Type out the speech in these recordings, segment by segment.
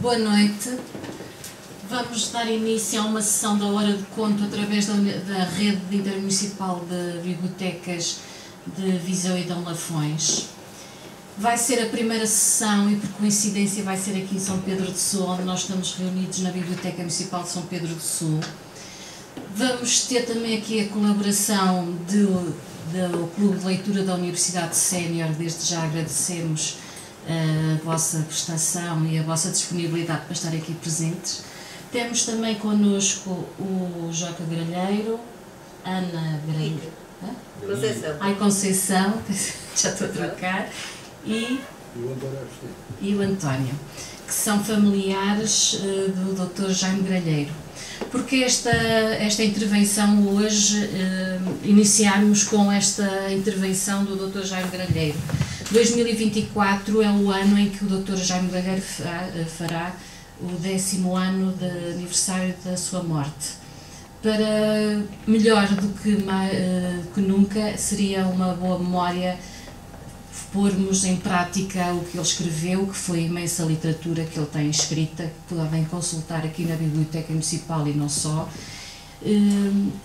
Boa noite. Vamos dar início a uma sessão da Hora de Conto através da Rede Intermunicipal de Bibliotecas de Viseu e Dom Lafões. Vai ser a primeira sessão e, por coincidência, vai ser aqui em São Pedro do Sul, onde nós estamos reunidos na Biblioteca Municipal de São Pedro do Sul. Vamos ter também aqui a colaboração do Clube de Leitura da Universidade Sénior. Desde já agradecemos a vossa prestação e a vossa disponibilidade para estar aqui presentes. Temos também connosco o Joca Gralheiro, Ana Gralheiro, Conceição, já estou a trocar, e o António, que são familiares do Dr. Jaime Gralheiro. Porque esta intervenção hoje, iniciarmos com esta intervenção do Dr. Jaime Gralheiro. 2024 é o ano em que o Dr. Jaime Gralheiro fará o 10º ano de aniversário da sua morte. Para melhor do que nunca, seria uma boa memória pormos em prática o que ele escreveu, que foi a imensa literatura que ele tem escrita, que podem consultar aqui na Biblioteca Municipal e não só.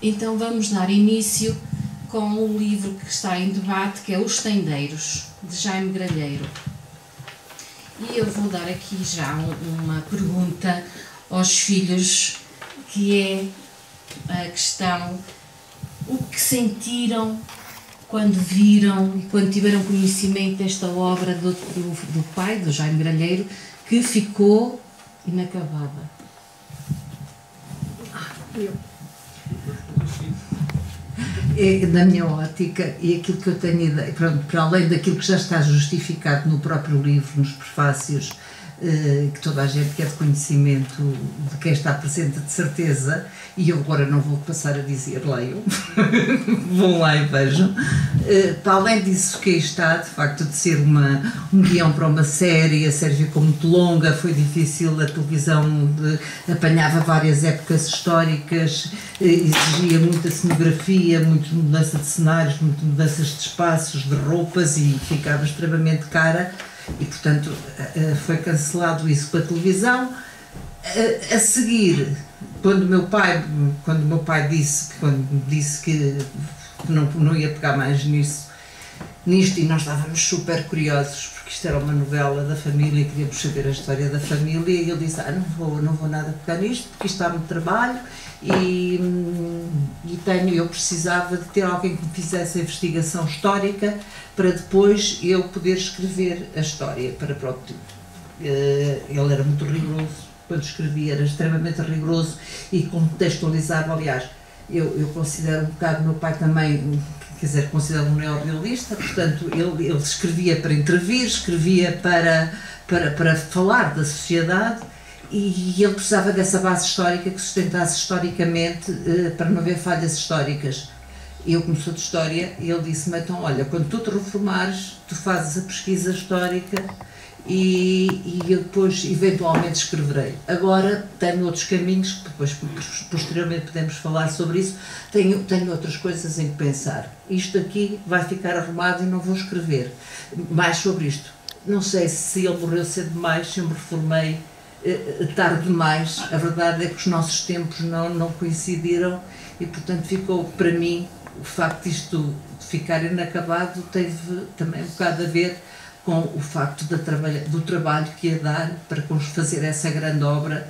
Então vamos dar início com o livro que está em debate, que é Os Tendeiros, de Jaime Gralheiro. E eu vou dar aqui já uma pergunta aos filhos, que é a questão: o que sentiram quando viram e quando tiveram conhecimento desta obra do pai, do Jaime Gralheiro, que ficou inacabada? Da minha ótica e aquilo que eu tenho ideia, pronto, para além daquilo que já está justificado no próprio livro, nos prefácios, que toda a gente quer de conhecimento de quem está presente de certeza, e eu agora não vou passar a dizer, leiam, vão lá e vejam. Para além disso que aí está, de facto, de ser um guião para uma série, a série ficou muito longa, foi difícil, a televisão apanhava várias épocas históricas, exigia muita cenografia, muita mudança de cenários, muita mudanças de espaços, de roupas, e ficava extremamente cara. E, portanto, foi cancelado isso com a televisão. A seguir, quando o meu pai disse que não ia pegar mais nisto, e nós estávamos super curiosos, porque isto era uma novela da família, queríamos saber a história da família, e ele disse: não vou nada pegar nisto, porque isto dá muito trabalho, e eu precisava de ter alguém que me fizesse a investigação histórica para depois eu poder escrever a história. Ele era muito rigoroso quando escrevia, era extremamente rigoroso e contextualizava. Aliás, eu considero um bocado o meu pai também, quer dizer, considero um neorrealista, portanto ele escrevia para intervir, escrevia para falar da sociedade, e ele precisava dessa base histórica que sustentasse historicamente, para não haver falhas históricas. Eu, como sou de História, ele disse-me: então, olha, quando tu te reformares, tu fazes a pesquisa histórica e eu depois, eventualmente, escreverei. Agora, tenho outros caminhos, que depois, posteriormente, podemos falar sobre isso. Tenho outras coisas em que pensar. Isto aqui vai ficar arrumado e não vou escrever mais sobre isto. Não sei se ele morreu cedo demais, se eu me reformei tarde demais. A verdade é que os nossos tempos não coincidiram e, portanto, ficou para mim o facto disto de ficar inacabado teve também um bocado a ver com o facto do trabalho que ia dar para fazer essa grande obra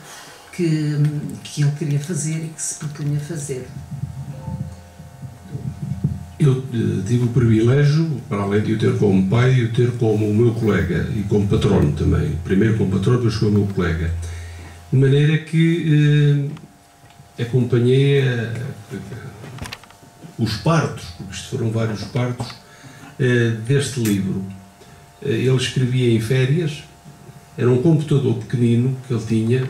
que ele queria fazer e que se propunha fazer. Eu tive o privilégio, para além de o ter como pai, de o ter como o meu colega e como patrono também. Primeiro como patrono, depois como meu colega. De maneira que acompanhei os partos, porque isto foram vários partos, deste livro. Ele escrevia em férias, era um computador pequenino que ele tinha,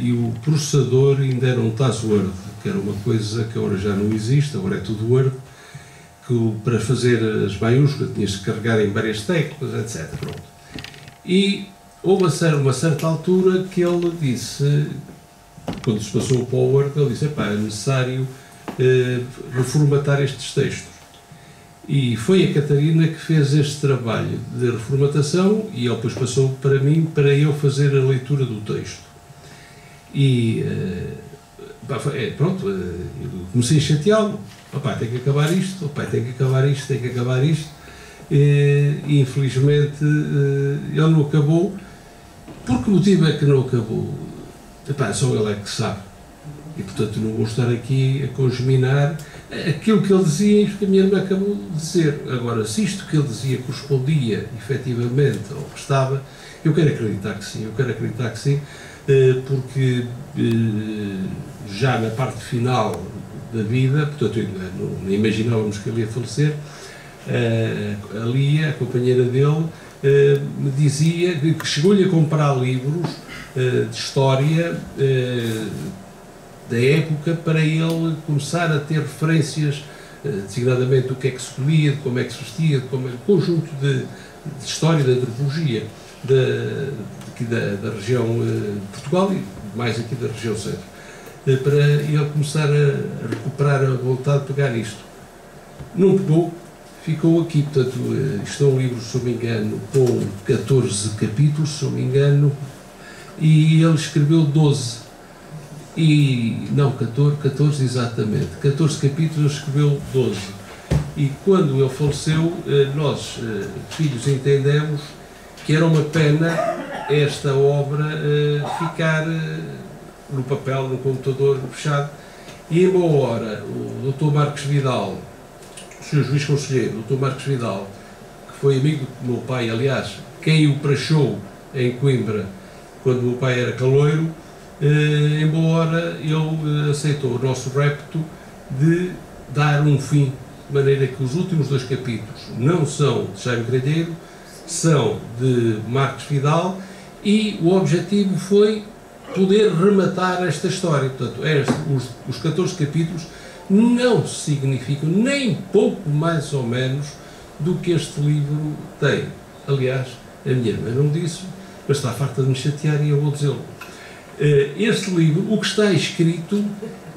e o processador ainda era um TAS-Word, que era uma coisa que agora já não existe, agora é tudo Word, que para fazer as maiúsculas tinhas de carregar em várias teclas, etc. Pronto. E houve uma certa altura que ele disse, quando se passou para o Word, ele disse: é necessário reformatar estes textos. E foi a Catarina que fez este trabalho de reformatação e ele depois passou para mim para eu fazer a leitura do texto. E pronto, eu comecei a chateá-lo. Opá, tem que acabar isto, opá, tem que acabar isto, tem que acabar isto. E infelizmente ele não acabou. Por que motivo é que não acabou? Epá, só ele é que sabe. E portanto não vou estar aqui a congeminar aquilo que ele dizia e que a minha irmã acabou de dizer. Agora, se isto que ele dizia correspondia efetivamente ao que estava, eu quero acreditar que sim, porque já na parte final da vida, portanto não imaginávamos que ele ia falecer, a Lia, a companheira dele, me dizia que chegou-lhe a comprar livros de história da época para ele começar a ter referências, designadamente do que é que se comia, de como é que se vestia, de como é, um conjunto de história, de antropologia aqui da região de Portugal e mais aqui da região centro, para ele começar a recuperar a vontade de pegar isto. Não pegou, ficou aqui, portanto, isto é um livro, se não me engano, com 14 capítulos, se não me engano, e ele escreveu 12. E, não, 14 exatamente, 14 capítulos, escreveu 12. E quando ele faleceu, nós, filhos, entendemos que era uma pena esta obra ficar no papel, no computador fechado. E embora o Dr. Marcos Vidal, o Sr. Juiz Conselheiro, o Dr. Marcos Vidal, que foi amigo do meu pai, aliás, quem o prachou em Coimbra, quando o meu pai era caloiro, embora ele aceitou o nosso repto de dar um fim, de maneira que os últimos 2 capítulos não são de Jaime Gralheiro, são de Marcos Vidal, e o objetivo foi poder rematar esta história. Portanto, os 14 capítulos não significam nem pouco mais ou menos do que este livro tem. Aliás, a minha irmã não disse, mas está farta de me chatear e eu vou dizê-lo. Este livro, o que está escrito,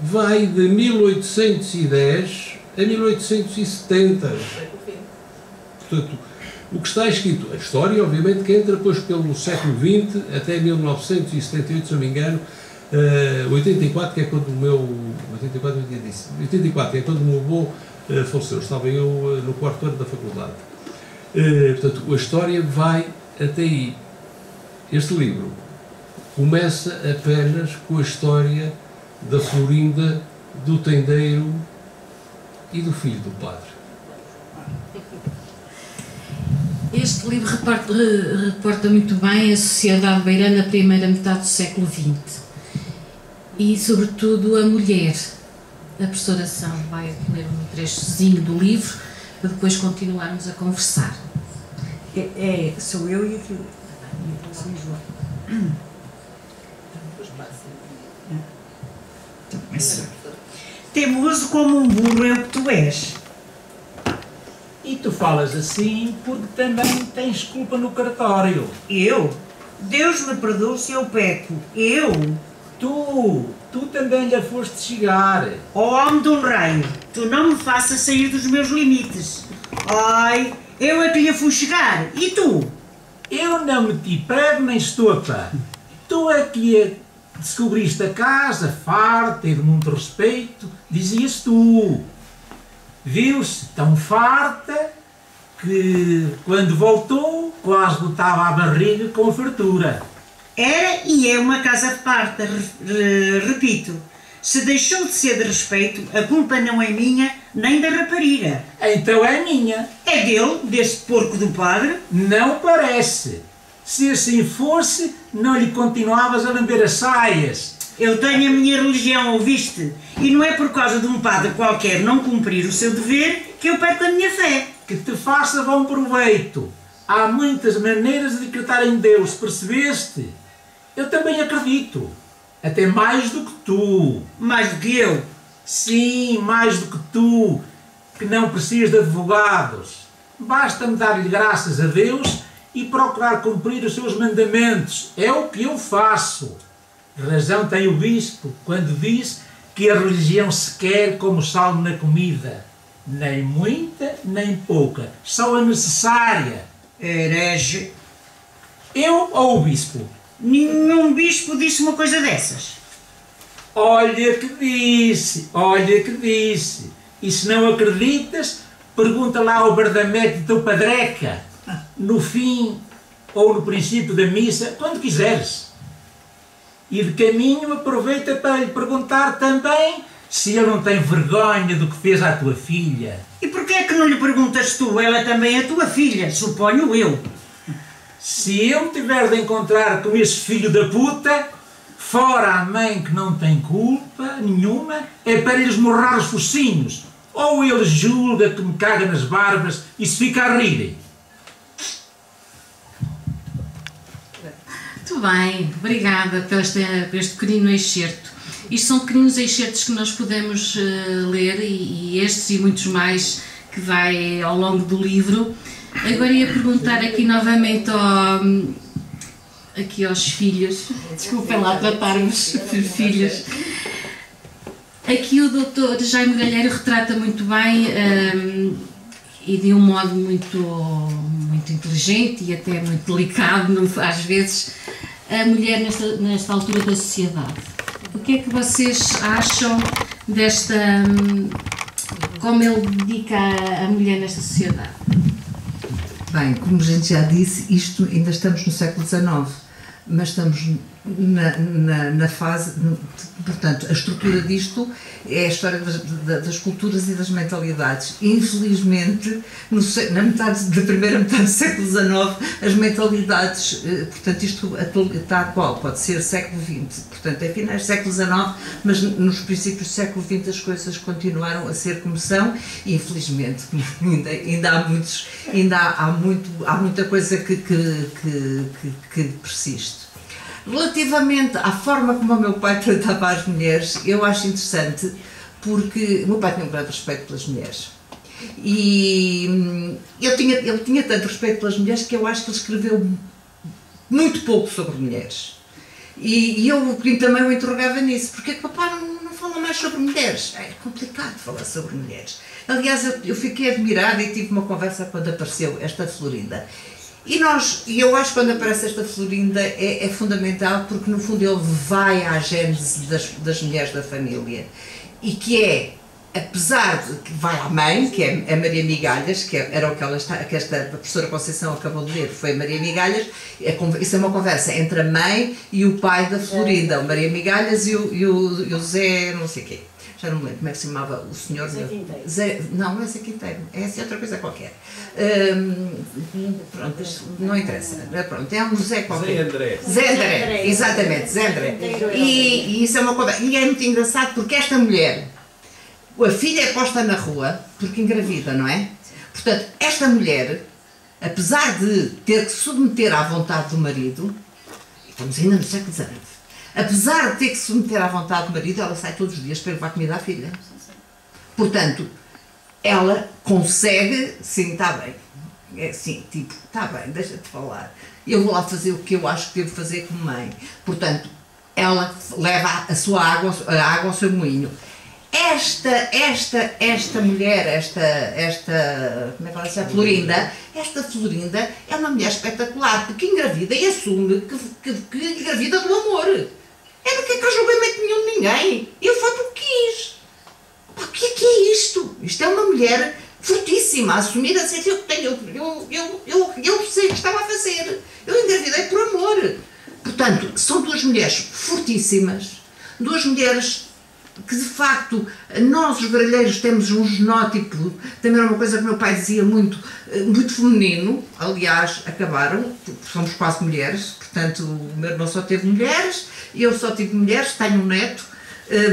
vai de 1810 a 1870. Portanto, o que está escrito, a história, obviamente, que entra depois pelo século XX até 1978, se não me engano, 84, que é quando o meu... 84, que é quando o meu avô faleceu. Estava eu no 4º ano da faculdade. Portanto, a história vai até aí. Este livro começa apenas com a história da Florinda, do tendeiro e do filho do padre. Este livro reporta muito bem a sociedade beirã na primeira metade do século XX e, sobretudo, a mulher. A professora São vai ler um trechozinho do livro para depois continuarmos a conversar. Sou eu e aqui. Sou João. Teimoso como um burro é o que tu és. E tu falas assim porque também tens culpa no cartório. Eu? Deus me perdoe se eu peco. Eu? Tu também lhe foste chegar. Ó homem de um raio, tu não me faças sair dos meus limites. Ai, eu é que lhe fui chegar. E tu? Eu não meti prego nem estopa. Tu é que descobriste a casa, farta e de muito respeito, dizias tu. Viu-se tão farta que, quando voltou, quase botava a barriga com fartura. Era e é uma casa farta, repito. Se deixou de ser de respeito, a culpa não é minha, nem da rapariga. Então é minha. É dele, desse porco do padre? Não parece. Se assim fosse, não lhe continuavas a lamber as saias. Eu tenho a minha religião, ouviste? E não é por causa de um padre qualquer não cumprir o seu dever que eu perco a minha fé. Que te faça bom proveito. Há muitas maneiras de acreditar em Deus, percebeste? Eu também acredito. Até mais do que tu. Mais do que eu? Sim, mais do que tu, que não precisas de advogados. Basta-me dar-lhe graças a Deus e procurar cumprir os seus mandamentos. É o que eu faço. Razão tem o bispo quando diz que a religião se quer como sal na comida. Nem muita, nem pouca. Só a necessária. Herege. Eu ou o bispo? Nenhum bispo disse uma coisa dessas. Olha que disse, olha que disse. E se não acreditas, pergunta lá ao Bardamete do Padreca, no fim ou no princípio da missa, quando quiseres. E de caminho aproveita para lhe perguntar também se ele não tem vergonha do que fez à tua filha. E porquê é que não lhe perguntas tu? Ela também é tua filha, suponho eu. Se eu tiver de encontrar com esse filho da puta, fora a mãe que não tem culpa nenhuma, é para lhes morrar os focinhos. Ou ele julga que me caga nas barbas e se fica a rirem. Muito bem, obrigada por este pequenino excerto. Isto são pequeninos excertos que nós podemos ler e estes e muitos mais que vai ao longo do livro. Agora ia perguntar aqui novamente aqui aos filhos, desculpem lá tratarmos por filhos. Aqui o Dr. Jaime Galheiro retrata muito bem e de um modo muito inteligente e até muito delicado, às vezes, a mulher nesta altura da sociedade. O que é que vocês acham desta... como ele dedica a mulher nesta sociedade? Bem, como a gente já disse, isto ainda estamos no século XIX, mas estamos na fase, portanto, a estrutura disto é a história das culturas e das mentalidades. Infelizmente, na primeira metade do século XIX, as mentalidades, portanto, isto está atual, pode ser século XX, portanto, é finais do século XIX, mas nos princípios do século XX as coisas continuaram a ser como são e, infelizmente, ainda há muita coisa que persiste. Relativamente à forma como o meu pai tratava as mulheres, eu acho interessante porque o meu pai tinha um grande respeito pelas mulheres e ele tinha tanto respeito pelas mulheres que eu acho que ele escreveu muito pouco sobre mulheres e eu também o interrogava nisso, porque é que papai não fala mais sobre mulheres? É complicado falar sobre mulheres. Aliás, eu fiquei admirada e tive uma conversa quando apareceu esta Florinda. E eu acho que quando aparece esta Florinda é fundamental porque no fundo ele vai à gênese das mulheres da família e que é, apesar de que vai à mãe, que é a Maria Migalhas, que era o que esta professora Conceição acabou de ler, foi a Maria Migalhas, isso é uma conversa entre a mãe e o pai da Florinda, o Maria Migalhas e o Zé não sei o quê. Já não me lembro como é que se chamava o senhor. Zé Quinteiro. Não é Zé Quinteiro, é assim outra coisa qualquer. Pronto, não interessa. Pronto, é um Zé qualquer. Zé André, exatamente, Zé André. E isso é uma conversa. E é muito engraçado porque esta mulher, a filha é posta na rua porque engravida, não é? Portanto, esta mulher, apesar de ter que se submeter à vontade do marido, estamos ainda no século XIX. Apesar de ter que se submeter à vontade do marido, ela sai todos os dias para levar comida à filha. Portanto, ela consegue, sim, está bem. É assim, tipo, está bem, deixa-te falar. Eu vou lá fazer o que eu acho que devo fazer como mãe. Portanto, ela leva a sua água ao seu moinho. Esta mulher, como é que ela se chama? Florinda, esta Florinda é uma mulher espetacular, porque engravida e assume que engravida do amor. Eu não quero que julgamento nenhum de ninguém. Eu foi porque quis. O que é isto? Isto é uma mulher fortíssima, a assumir a ser eu sei o que estava a fazer. Eu engravidei por amor. Portanto, são duas mulheres fortíssimas, duas mulheres que de facto nós os baralheiros temos um genótipo, também era uma coisa que o meu pai dizia muito feminino. Aliás, acabaram, somos quase mulheres, portanto o meu irmão só teve mulheres, eu só tive mulheres, tenho um neto,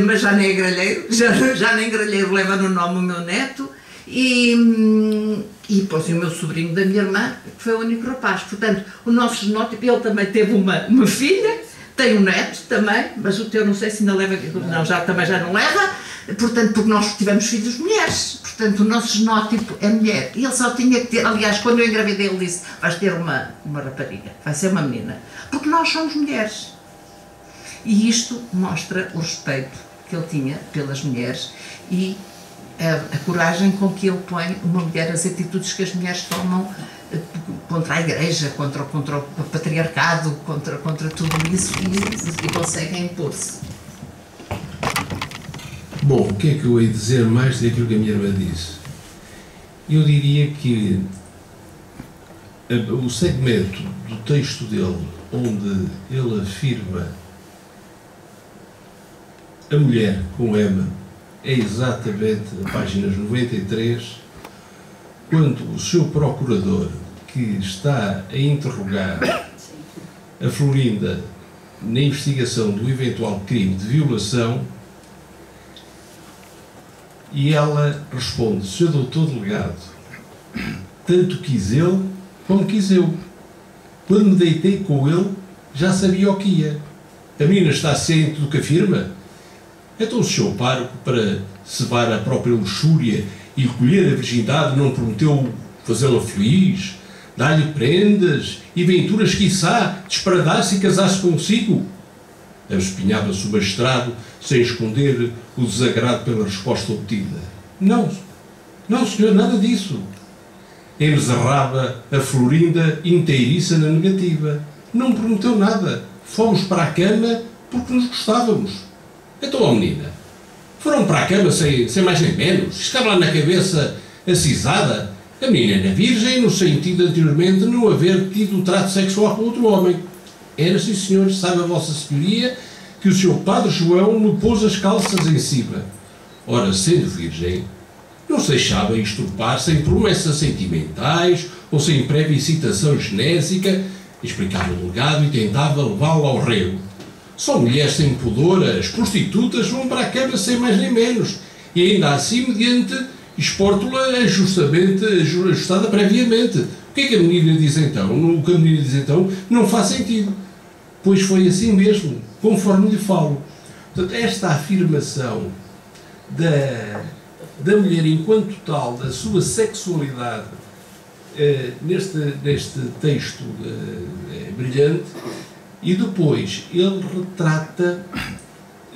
mas já nem é gralheiro, já nem gralheiro leva no nome o meu neto, e depois o meu sobrinho da minha irmã, que foi o único rapaz. Portanto, o nosso genótipo, ele também teve uma filha, tem um neto também, mas o teu não sei se ainda leva, não, também já não leva, portanto, porque nós tivemos filhos mulheres, portanto o nosso genótipo é mulher. E ele só tinha que ter, aliás, quando eu engravidei ele disse, vais ter uma rapariga, vai ser uma menina, porque nós somos mulheres. E isto mostra o respeito que ele tinha pelas mulheres e a coragem com que ele põe uma mulher, as atitudes que as mulheres tomam contra a Igreja, contra o patriarcado, contra tudo isso, e conseguem impor-se. Bom, o que é que eu ia dizer mais daquilo que a minha irmã disse? Eu diria que o segmento do texto dele, onde ele afirma a mulher com Emma, é exatamente a páginas 93, quando o seu procurador, que está a interrogar a Florinda na investigação do eventual crime de violação, e ela responde: Sr. Doutor Delegado, tanto quis ele como quis eu. Quando me deitei com ele, já sabia o que ia. A menina está ciente do que afirma? Então o senhor pároco, para cevar a própria luxúria e colher a virgindade, não prometeu fazê-la feliz, dar-lhe prendas e venturas, quiçá, desparadasse e casasse consigo? Espinhava-se o magistrado, sem esconder o desagrado pela resposta obtida. Não, senhor, nada disso. Emezerrava a Florinda inteiriça na negativa. Não prometeu nada. Fomos para a cama porque nos gostávamos. Então, ó menina, foram para a cama sem mais nem menos. Estava lá na cabeça acisada. A menina era virgem, no sentido de anteriormente não haver tido trato sexual com outro homem. Era, sim senhor, sabe a vossa senhoria, que o seu padre João me pôs as calças em cima. Ora, sendo virgem, não se deixava estrupar sem promessas sentimentais ou sem prévia excitação genésica, explicava o legado e tentava levá-lo ao rego. Só mulheres sem pudor, as prostitutas, vão para a cama sem mais nem menos, e ainda assim mediante espórtula justamente ajustada previamente. O que é que a menina diz então? O que a menina diz então não faz sentido, pois foi assim mesmo, conforme lhe falo. Portanto, esta afirmação da mulher enquanto tal, da sua sexualidade, neste texto brilhante, e depois ele retrata,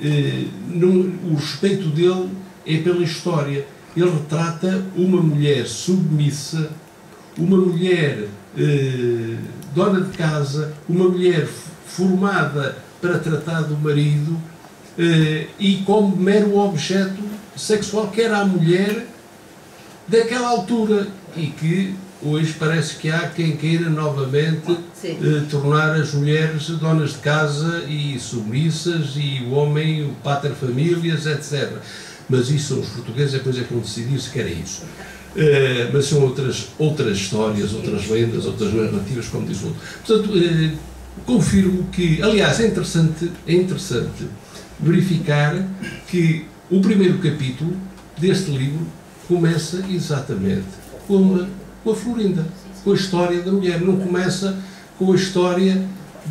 o respeito dele é pela história. Ele retrata uma mulher submissa, uma mulher dona de casa, uma mulher formada para tratar do marido, e como mero objeto sexual, que era a mulher daquela altura, e que hoje parece que há quem queira novamente tornar as mulheres donas de casa e submissas, e o homem o pater familias, etc. Mas isso são os portugueses, depois é que vão decidir se querem isso. Mas são outras histórias, outras lendas, outras narrativas, como diz o outro. Portanto, confirmo que, aliás, é interessante verificar que o primeiro capítulo deste livro começa exatamente com a Florinda, com a história da mulher. Não começa com a história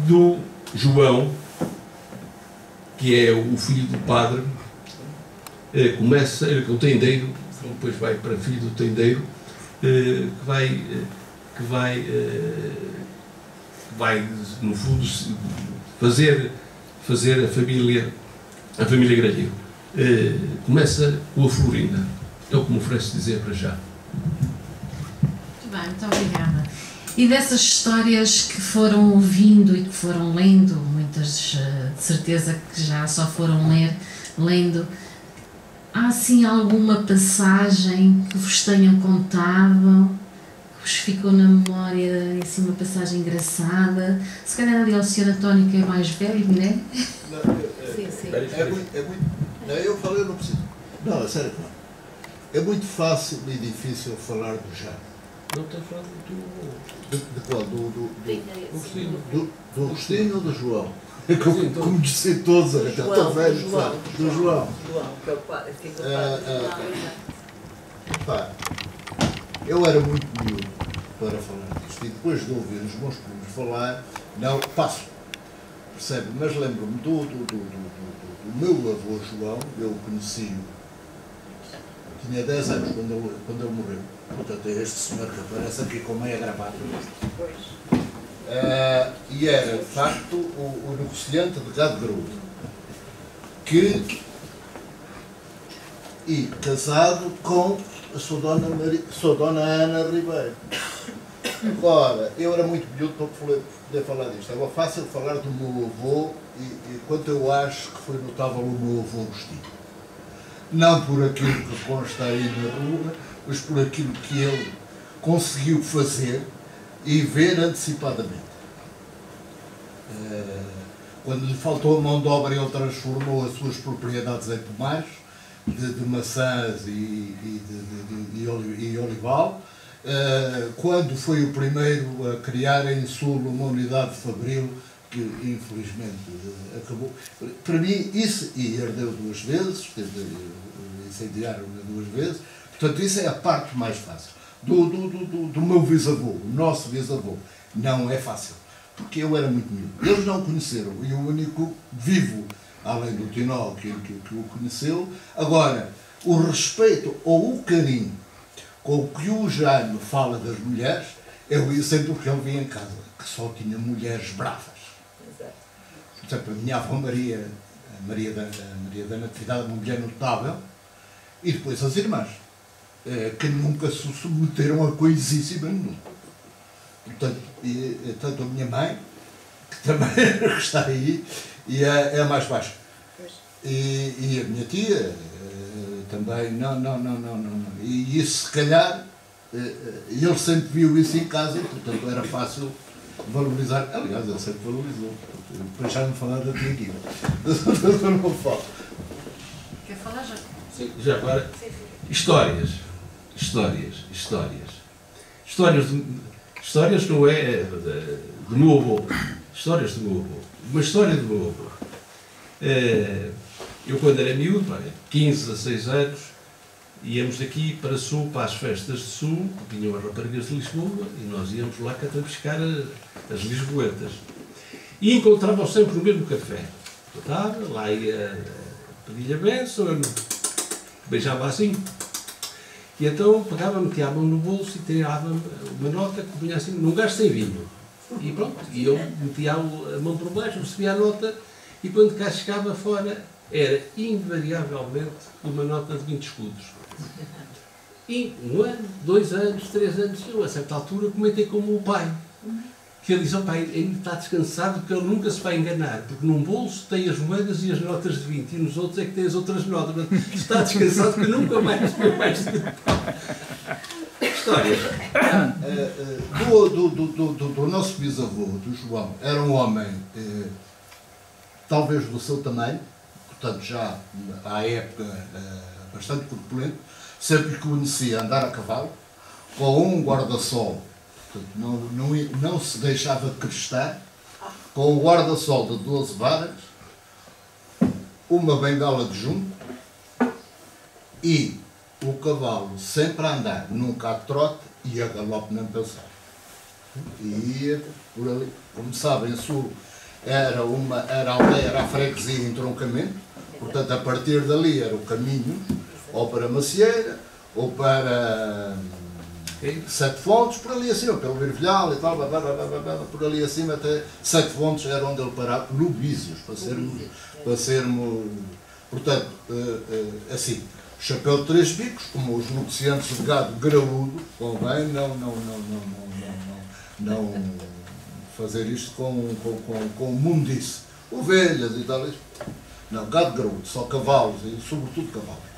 do João, que é o filho do padre. Começa com o tendeiro, depois vai para filho do tendeiro, que vai no fundo fazer a família Gralheiro. Começa com a Florinda, é o que me oferece dizer para já. Muito bem, muito obrigada. E dessas histórias que foram ouvindo e que foram lendo, muitas de certeza que já só foram lendo, há assim alguma passagem que vos tenham contado, que vos ficou na memória, assim, uma passagem engraçada? Se calhar ali ao Sr. António, que é mais velho, não é? Sim. É muito, não, eu falei, eu não preciso. Não, é sério, não. É muito fácil e difícil falar do já. Não estou falando de qual? Do Agostinho ou do João? É como disse todos, estou velho, do João. Que é o padre, eu era muito miúdo para falar disto, e depois de ouvir os meus primos falar, não, passo, percebe? Mas lembro-me do meu avô João. Eu conheci-o, tinha 10 anos quando ele morreu. Portanto, é este senhor que aparece aqui com meia gravata. E era, de facto, o negociante de gado graúdo, que e casado com a sua dona Ana Ribeiro. Agora, eu era muito miúdo para poder falar disto. Agora, fácil falar do meu avô e quanto eu acho que foi notável o meu avô Agostinho. Não por aquilo que consta aí na rua, mas por aquilo que ele conseguiu fazer e ver antecipadamente. Quando lhe faltou a mão de obra, ele transformou as suas propriedades em pomares de maçãs e olival. Quando foi o primeiro a criar em Sul uma unidade fabril que infelizmente acabou. Para mim isso, e ardeu 2 vezes, incendiaram-na 2 vezes, portanto isso é a parte mais fácil. Do meu bisavô, o nosso bisavô, não é fácil, porque eu era muito miúdo. Eles não conheceram, e o único vivo, além do Tinol, que o conheceu. Agora, o respeito ou o carinho com que o Jaime fala das mulheres, eu ia sempre porque ele vinha em casa, que só tinha mulheres bravas. Por exemplo, a minha avó Maria da Natividade, uma mulher notável, e depois as irmãs, que nunca se submeteram a coisíssima nenhuma. Portanto, tanto a minha mãe, que também está aí, e é a mais baixa. E a minha tia também, não. E isso, se calhar, ele sempre viu isso em casa, e, portanto, era fácil valorizar. Aliás, ele sempre valorizou. Depois já me falar da tia Guida. Não falo. Quer falar já? Sim, já agora. Histórias não é do meu avô. Histórias do meu avô. Uma história do meu avô. Eu, quando era miúdo, 15 a 6 anos, íamos daqui para Sul, para as festas de Sul, vinham as raparigas de Lisboa, e nós íamos lá cá buscar as lisboetas. E encontravam sempre o mesmo café. Eu estava, lá ia pedir-lhe a benção, eu beijava assim. E então pegava, metia a mão no bolso e tirava uma nota que vinha assim, num gasto sem vinho. E pronto, e eu metia a mão por baixo, recebia a nota, e quando cá chegava fora, era invariavelmente uma nota de 20 escudos. E 1 ano, 2 anos, 3 anos, eu a certa altura comentei com o meu pai, que ele diz: "Oh pai, ele está descansado porque ele nunca se vai enganar, porque num bolso tem as moedas e as notas de 20 e nos outros é que tem as outras notas. Está descansado porque nunca mais recebeu mais de 20. Histórias. Do nosso bisavô, do João, era um homem talvez do seu tamanho, portanto já à época bastante corpulento, sempre que conhecia andar a cavalo, com um guarda-sol. Não se deixava crestar, com o guarda-sol de 12 varas, uma bengala de junco e o cavalo sempre a andar, nunca a trote e a galope nem pensar. E ia por ali. Como sabem, Sul era a aldeia, era a freguesia em troncamento, portanto a partir dali era o caminho ou para Macieira ou para Sete Fontes, por ali acima, pelo Virvilhal e tal, por ali acima até Sete Fontes era onde ele parava, Lubísios, para sermos, portanto, assim, chapéu de 3 bicos, como os nupciantes de gado graúdo, convém não fazer isto com mundice, ovelhas e tal, não, gado graúdo, só cavalos e sobretudo cavalos.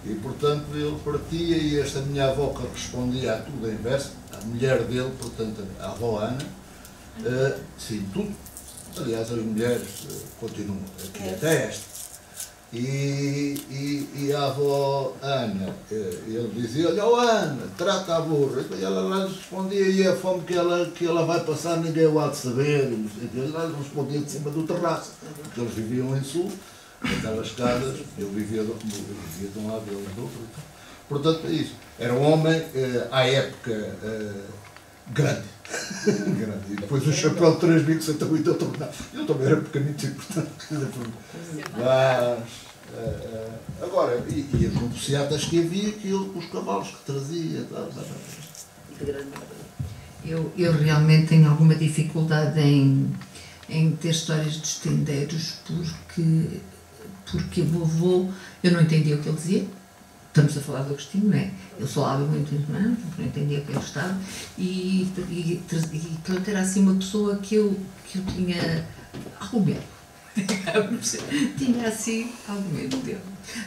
E, portanto, ele partia e esta minha avó que respondia a tudo a inverso, a mulher dele, portanto, a avó Ana, sim, tudo. Aliás, as mulheres continuam aqui até esta. E a avó Ana, ele dizia: "Olha, oh, Ana, trata a burra." E ela lá respondia: "E a fome que ela vai passar, ninguém o há de saber." E ela respondia de cima do terraço, porque eles viviam em Sul. Aquelas casas, eu vivia de um lado e do outro. Portanto, é isso. Era um homem, à época, grande. Grande. E depois o chapéu de 3 bicos, então eu também era pequenito, portanto. Mas, agora, e as nupciatas que havia, os cavalos que trazia. Eu realmente tenho alguma dificuldade em ter histórias de estendeiros, porque o meu avô, eu não entendia o que ele dizia, estamos a falar do Agostinho, não é? Ele falava muito irmão, não entendia o que ele estava, e pronto, era assim uma pessoa que eu tinha algum medo. Tinha assim algum medo dele.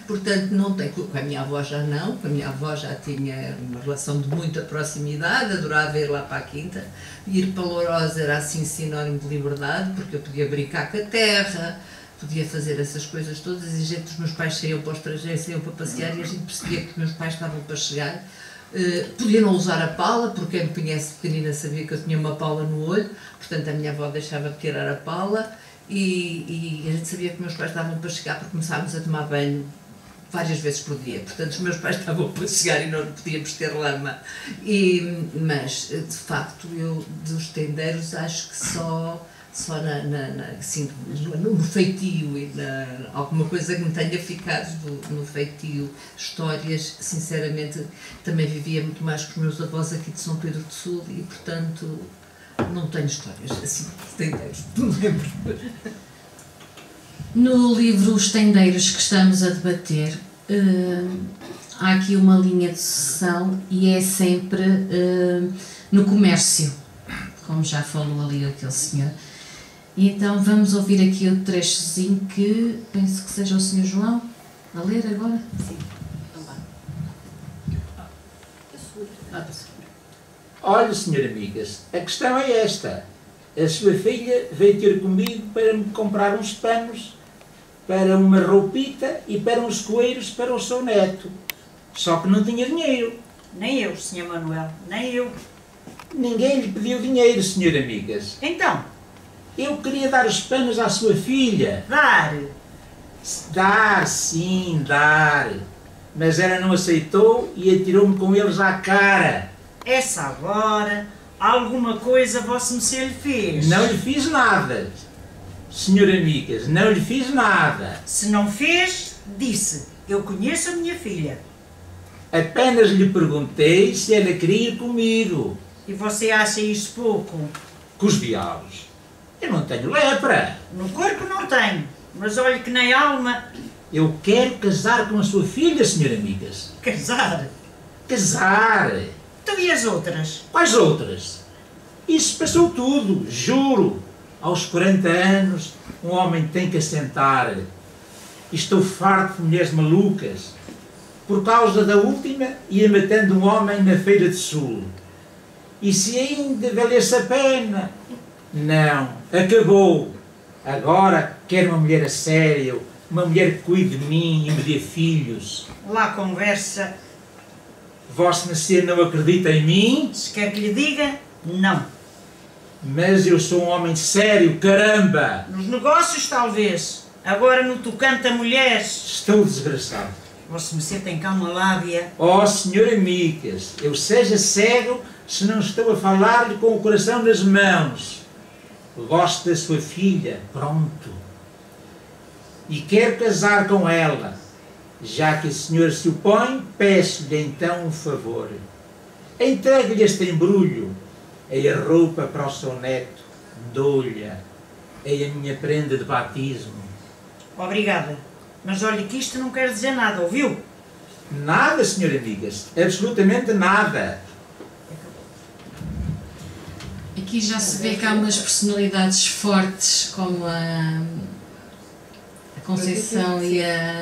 Portanto, não tem, com a minha avó já não, com a minha avó já tinha uma relação de muita proximidade, adorava ir lá para a quinta, ir para Lourosa era assim sinónimo de liberdade, porque eu podia brincar com a terra, podia fazer essas coisas todas, e a gente, os meus pais saíam para o estrangeiro, saíam para passear, e a gente percebia que os meus pais estavam para chegar. Podia não usar a pala, porque quem me conhece pequenina sabia que eu tinha uma pala no olho, portanto a minha avó deixava de tirar a pala, e a gente sabia que meus pais estavam para chegar, porque começávamos a tomar banho várias vezes por dia, portanto os meus pais estavam para chegar e não podíamos ter lama. Mas de facto eu dos tendeiros acho que só assim, no feitio e alguma coisa que me tenha ficado no feitio, histórias, sinceramente também vivia muito mais com os meus avós aqui de São Pedro do Sul e portanto não tenho histórias assim de tendeiros, não lembro. No livro Os Tendeiros que estamos a debater, há aqui uma linha de sucessão e é sempre no comércio, como já falou ali aquele senhor. E então vamos ouvir aqui o trechozinho que penso que seja o Sr. João a ler agora. Sim, então vá. Olha, senhor amigas, a questão é esta. A sua filha veio ter comigo para me comprar uns panos, para uma roupita e para uns coeiros para o seu neto. Só que não tinha dinheiro. Nem eu, Sr. Manuel, nem eu. Ninguém lhe pediu dinheiro, senhor amigas. Então, Eu queria dar os panos à sua filha. dar. Dar, sim, dar. Mas ela não aceitou e atirou-me com eles à cara. Essa agora, alguma coisa vosso Messê lhe fez? Não lhe fiz nada. Senhor amigas, não lhe fiz nada. Se não fez, disse, eu conheço a minha filha. Apenas lhe perguntei se ela queria ir comigo. E você acha isso pouco? Com os diabos. Eu não tenho lepra. No corpo não tenho, mas olhe que nem alma. Eu quero casar com a sua filha, senhor amigas. Casar. Casar. Tu e as outras? Quais outras? Isso passou tudo, juro. Aos 40 anos, um homem tem que assentar. Estou farto de mulheres malucas. Por causa da última, ia matando um homem na Feira de Sul. E se ainda valesse a pena? Não, acabou. Agora quero uma mulher a sério, uma mulher que cuide de mim e me dê filhos. Lá conversa. Vosso Messê não acredita em mim? Se quer que lhe diga, não. Mas eu sou um homem sério, caramba! Nos negócios, talvez. Agora, no tocante a mulheres. Estou desgraçado. Vosso Messê tem cá uma lábia. Oh, senhor amigas, eu seja cego se não estou a falar-lhe com o coração nas mãos. Gosto da sua filha, pronto. E quero casar com ela. Já que a senhora se opõe, peço-lhe então um favor. Entregue-lhe este embrulho. É a roupa para o seu neto. Dou-lhe. É a minha prenda de batismo. Obrigada. Mas olhe que isto não quer dizer nada, ouviu? Nada, senhor amigas. Absolutamente nada. Aqui já se vê que há umas personalidades fortes, como a Conceição e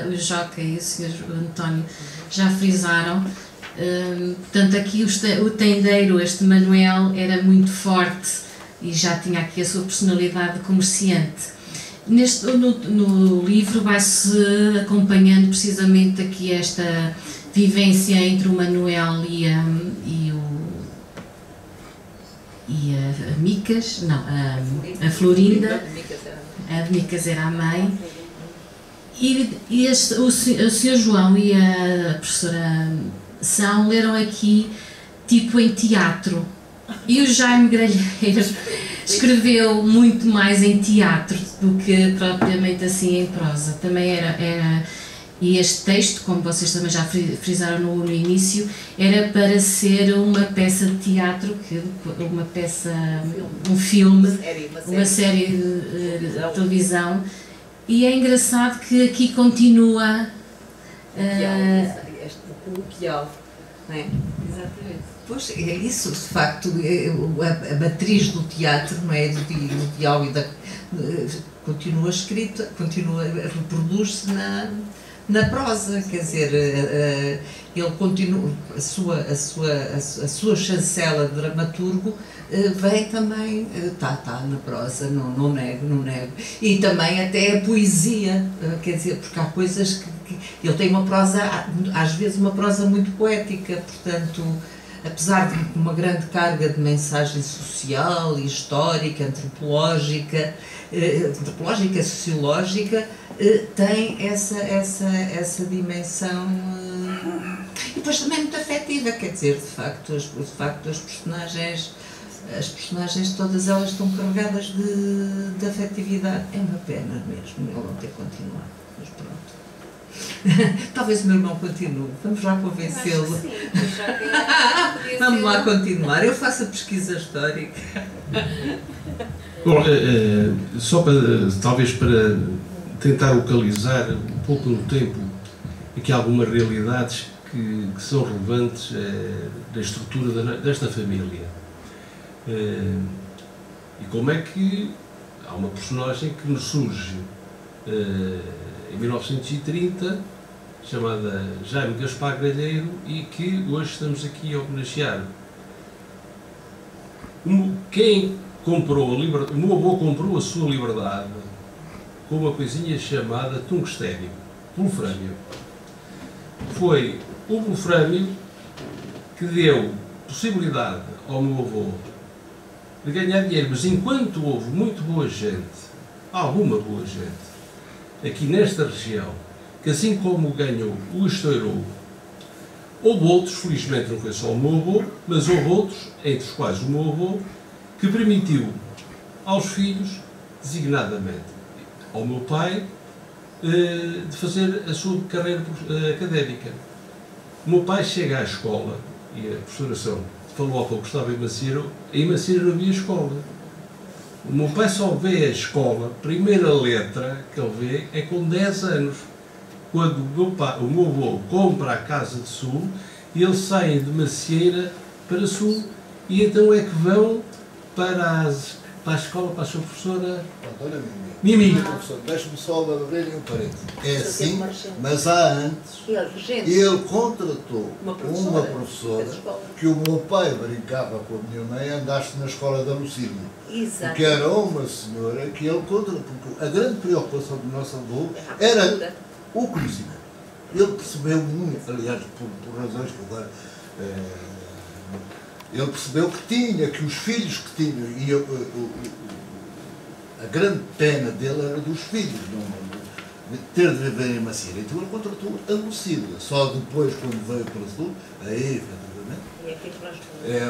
o Joca e o Sr. António já frisaram. Portanto, aqui o tendeiro, este Manuel, era muito forte e já tinha aqui a sua personalidade de comerciante. No livro vai-se acompanhando precisamente aqui esta vivência entre o Manuel e a Micas, não, a Florinda. A Micas era a mãe. E o Sr. João e a professora São leram aqui tipo em teatro. E o Jaime Gralheiros escreveu muito mais em teatro do que propriamente assim em prosa. Também era e este texto, como vocês também já frisaram no início, era para ser uma peça de teatro, um filme, uma série de televisão. E é engraçado que aqui continua coloquial, não é? Exatamente. Pois é isso, de facto, a matriz do teatro, não é? Do diálogo continua escrita, reproduz-se na prosa, quer dizer, ele continua, a sua chancela de dramaturgo vem também, está na prosa, não nego. E também até a poesia, quer dizer, porque há coisas que ele tem uma prosa, às vezes uma prosa muito poética, portanto, apesar de uma grande carga de mensagem social, histórica, antropológica, sociológica, tem essa dimensão e depois também muito afetiva, quer dizer, de facto as personagens todas elas estão carregadas de afetividade. É uma pena mesmo ele não ter continuado, mas pronto. Talvez o meu irmão continue, vamos lá convencê-lo. Vamos lá continuar, eu faço a pesquisa histórica. Bom, só talvez para tentar localizar um pouco no tempo aqui algumas realidades que são relevantes da estrutura desta família. E como é que há uma personagem que nos surge em 1930, chamada Jaime Gaspar Gralheiro, e que hoje estamos aqui a homenagear. Quem comprou a liberdade, o meu avô comprou a sua liberdade com uma coisinha chamada tungstênio, wolfrâmio. Foi o wolfrâmio que deu possibilidade ao meu avô de ganhar dinheiro, mas enquanto houve muito boa gente, alguma boa gente, aqui nesta região, que assim como ganhou, o estourou, houve outros, felizmente não foi só o meu avô, mas houve outros, entre os quais o meu avô, que permitiu aos filhos, designadamente ao meu pai, de fazer a sua carreira académica. O meu pai chega à escola, e a professora São falou há pouco que estava em Macieira não havia escola. O meu pai só vê a escola, a primeira letra que ele vê é com 10 anos, quando o meu avô compra a casa de Sul e eles saem de Macieira para Sul, e então é que vão para a escola, para a sua professora Mimi. Professor, deixe-me só abrir um parênteses. É assim, mas há antes, ele contratou uma professora que o meu pai brincava com a minha mãe, andaste na escola da Lucília. Exato. Que era uma senhora que ele contratou, porque a grande preocupação do nosso avô era o conhecimento. Ele percebeu muito, aliás, por razões que agora... ele percebeu que os filhos que tinham, e a grande pena dele era dos filhos, de ter de viver em Macieira. Então ele contratou a Lucília. Só depois, quando veio para o Sul, aí, efetivamente,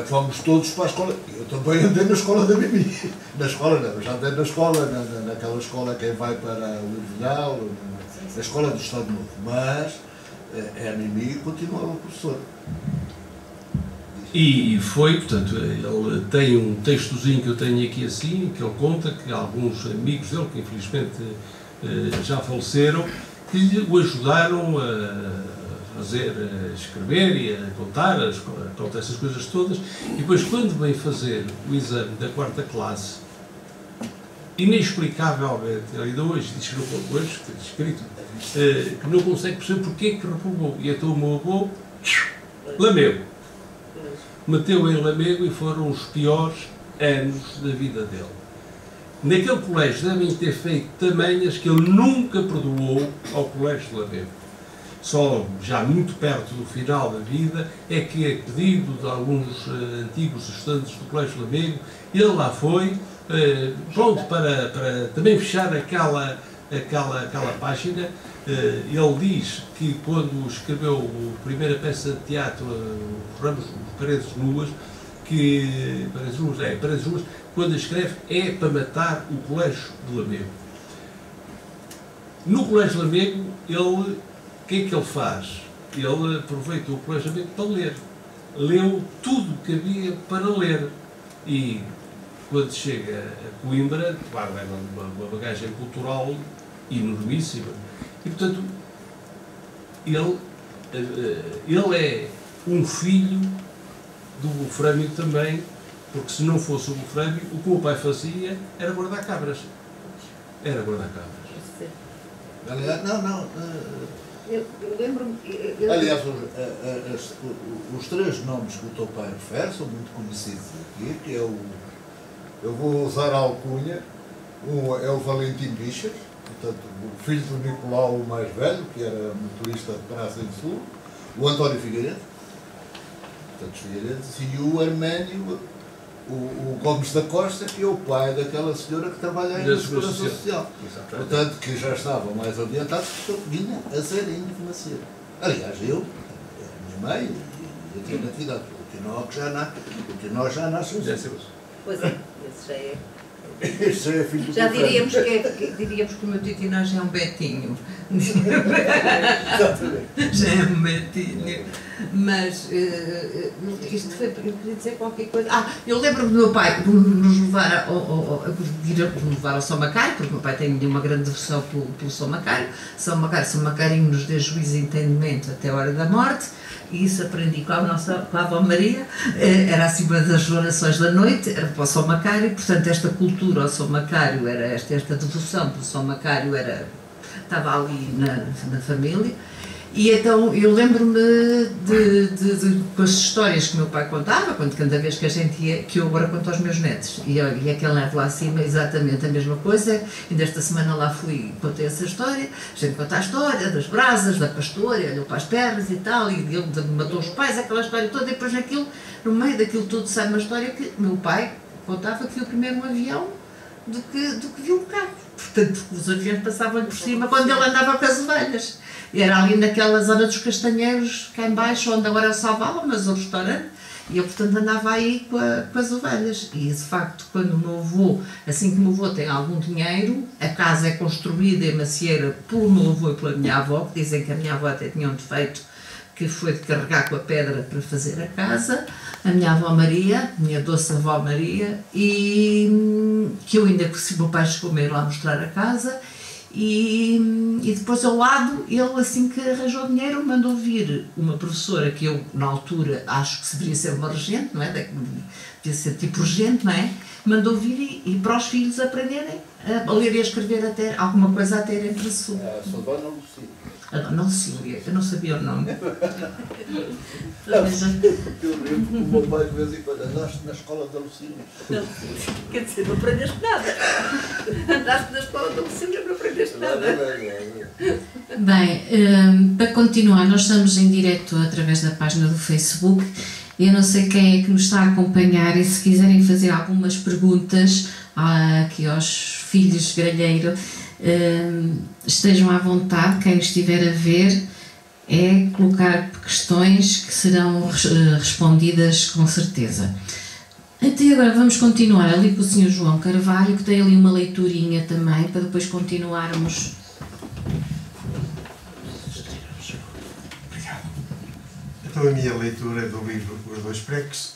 fomos todos para a escola. Eu também andei na escola da Mimi. Na escola não, já andei na escola, naquela escola quem vai para o Ilvilhal, na escola do Estado Novo. Mas a Mimi continuava professora. E foi, portanto, ele tem um textozinho que eu tenho aqui assim, que ele conta que alguns amigos dele, que infelizmente já faleceram, que o ajudaram a escrever e a contar essas coisas todas, e depois quando vem fazer o exame da 4ª classe, inexplicavelmente, ele ainda hoje diz que não, hoje, escrito, que não consegue perceber porque que reprovou, e então o meu avô, Lamego. Meteu em Lamego e foram os piores anos da vida dele. Naquele colégio devem ter feito tamanhas que ele nunca perdoou ao colégio de Lamego. Só já muito perto do final da vida é que, a pedido de alguns antigos estudantes do colégio de Lamego, ele lá foi, pronto, para também fechar aquela página. Ele diz que quando escreveu a primeira peça de teatro, Paredes Nuas, quando escreve é para matar o colégio de Lamego. No colégio de Lamego, o que é que ele faz? Ele aproveita o colégio de Lamego para ler. Leu tudo o que havia para ler. E quando chega a Coimbra, claro, leva uma bagagem cultural enormíssima. E, portanto, ele ele é um filho do Wolfrâmio também, porque se não fosse o Wolfrâmio, o que o meu pai fazia era guardar cabras. Era guardar cabras. Aliás, não. Eu lembro-me. Aliás, os três nomes que o teu pai refere são muito conhecidos aqui, que é o. Eu vou usar a alcunha. Um é o Valentim Bichas, portanto, o filho do Nicolau, o mais velho, que era motorista de Praça em Sul, o António Figueiredo, portanto, Figueiredo, e o Arménio, o Gomes da Costa, que é o pai daquela senhora que trabalha aí na Segurança Social. Portanto, que já estava mais adiantado, porque vinha a ser enfermeira. Aliás, eu, a minha mãe e a tia Natividade, o Tinó já nasce os seus. Pois é, esse já é. Esse é filho Já do diríamos que o meu tio Tinó já é um Betinho. Já é um Betinho. Mas isto foi. Eu queria dizer qualquer coisa. Eu lembro-me do meu pai de nos levar ao São Macário, porque o meu pai tem uma grande devoção pelo São Macário. São Macarinho nos dê juízo e entendimento até a hora da morte. E isso aprendi com a avó Maria, era acima das orações da noite, era para o São Macário, portanto esta cultura ao São Macário, era esta devoção pelo São Macário estava ali na família. E então eu lembro-me com as histórias que o meu pai contava, cada vez que a gente ia, que eu agora conto aos meus netos, e aquele neto lá acima, exatamente a mesma coisa. Ainda esta semana lá fui e contei essa história, a gente conta a história das brasas, da pastora, olhou para as pernas e tal, e ele matou os pais, aquela história toda, e depois no meio daquilo tudo sai uma história que o meu pai contava que viu primeiro um avião do que viu um carro. Portanto, os aviões passavam por cima quando ele andava com as ovelhas. Era ali naquela zona dos Castanheiros, cá em baixo, onde agora é o Salvala, mas o restaurante, e eu, portanto, andava aí com as ovelhas. E, de facto, quando o meu avô, assim que o meu avô tem algum dinheiro, a casa é construída em macieira pelo meu avô e pela minha avó, que dizem que a minha avó até tinha um defeito, que foi de carregar com a pedra para fazer a casa, a minha avó Maria, minha doce avó Maria, e que eu ainda, se o meu pai chegou-me a ir lá mostrar a casa. E depois ao lado, ele assim que arranjou dinheiro, mandou vir uma professora que eu na altura acho que deveria ser uma regente, não é? Devia ser tipo regente, não é? Mandou vir e para os filhos aprenderem a ler e a escrever até alguma coisa até irem para sul. É, a sua dona Lucília. A dona Lucília, eu não sabia o nome. Eu lembro que o meu pai de vez em quando andaste na escola da Lucília. Quer dizer, não aprendeste nada. Andaste na escola da Lucília, não aprendeste nada. Bem, para continuar, nós estamos em direto através da página do Facebook. Eu não sei quem é que nos está a acompanhar e se quiserem fazer algumas perguntas aqui aos filhos Gralheiro, estejam à vontade. Quem estiver a ver é colocar questões que serão respondidas com certeza. Até agora vamos continuar ali com o Sr. João Carvalho, que tem ali uma leiturinha também, para depois continuarmos. Então a minha leitura é do livro Os Dois Preques,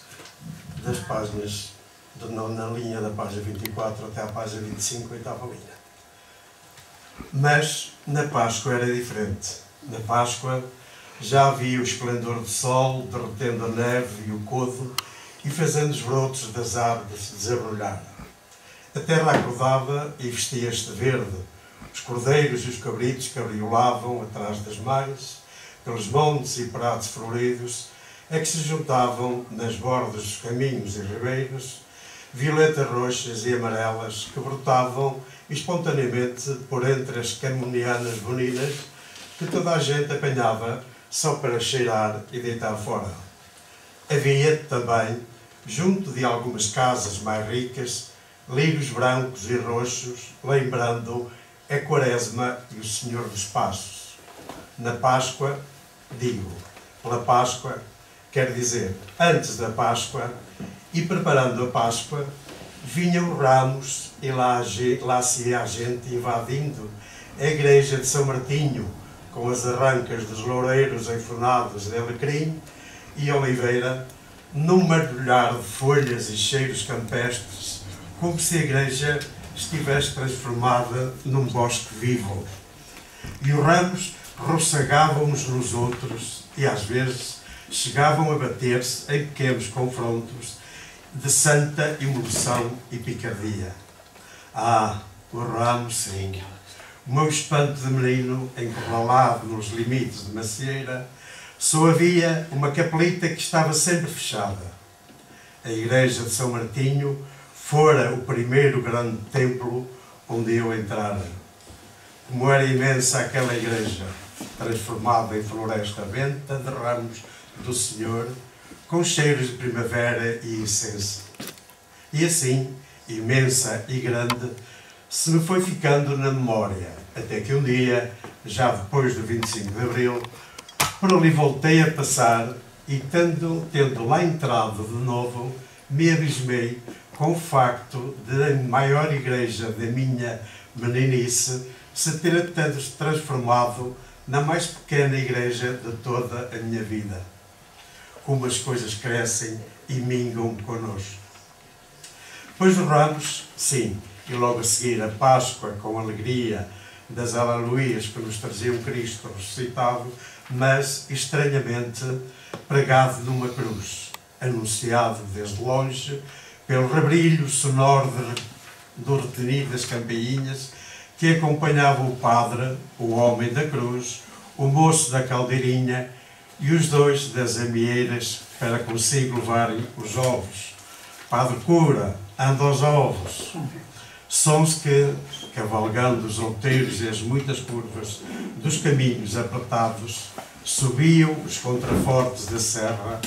das páginas, na linha da página 24 até à página 25, oitava linha. Mas na Páscoa era diferente. Na Páscoa já havia o esplendor do sol derretendo a neve e o codo e fazendo os brotos das árvores desabrolhar. A terra acordava e vestia-se de verde. Os cordeiros e os cabritos cabriolavam atrás das margens, pelos montes e prados floridos, é que se juntavam nas bordas dos caminhos e ribeiros, violetas roxas e amarelas que brotavam espontaneamente por entre as camonianas boninas que toda a gente apanhava só para cheirar e deitar fora. Havia também, junto de algumas casas mais ricas, lírios brancos e roxos, lembrando a Quaresma e o Senhor dos Passos. Na Páscoa, digo, pela Páscoa, quer dizer, antes da Páscoa, e preparando a Páscoa, vinham ramos e lá se ia a gente invadindo a igreja de São Martinho, com as arrancas dos loureiros enfornados de alecrim e oliveira, num mergulhar de folhas e cheiros campestres, como se a igreja estivesse transformada num bosque vivo. E os ramos roçagavam uns nos outros e às vezes chegavam a bater-se em pequenos confrontos de santa emoção e picardia. Ah, o Ramos, sim. O meu espanto de menino, encurralado nos limites de macieira, só havia uma capelita que estava sempre fechada. A igreja de São Martinho fora o primeiro grande templo onde eu entrara. Como era imensa aquela igreja, transformada em floresta benta de ramos do Senhor, com cheiros de primavera e incenso. E assim, imensa e grande, se me foi ficando na memória, até que um dia, já depois do 25 de Abril, por ali voltei a passar e, tendo lá entrado de novo, me abismei com o facto de a maior igreja da minha meninice se ter transformado na mais pequena igreja de toda a minha vida. Como as coisas crescem e mingam connosco. Depois dos Ramos, sim, e logo a seguir a Páscoa com alegria das aleluias que nos traziam Cristo ressuscitado, mas estranhamente pregado numa cruz, anunciado desde longe pelo rebrilho sonoro do retinido das campainhas que acompanhavam o padre, o homem da cruz, o moço da caldeirinha e os dois das amieiras para consigo levarem os ovos. Padre cura, anda aos ovos. Sons que, cavalgando os outeiros e as muitas curvas dos caminhos apertados, subiam os contrafortes da serra,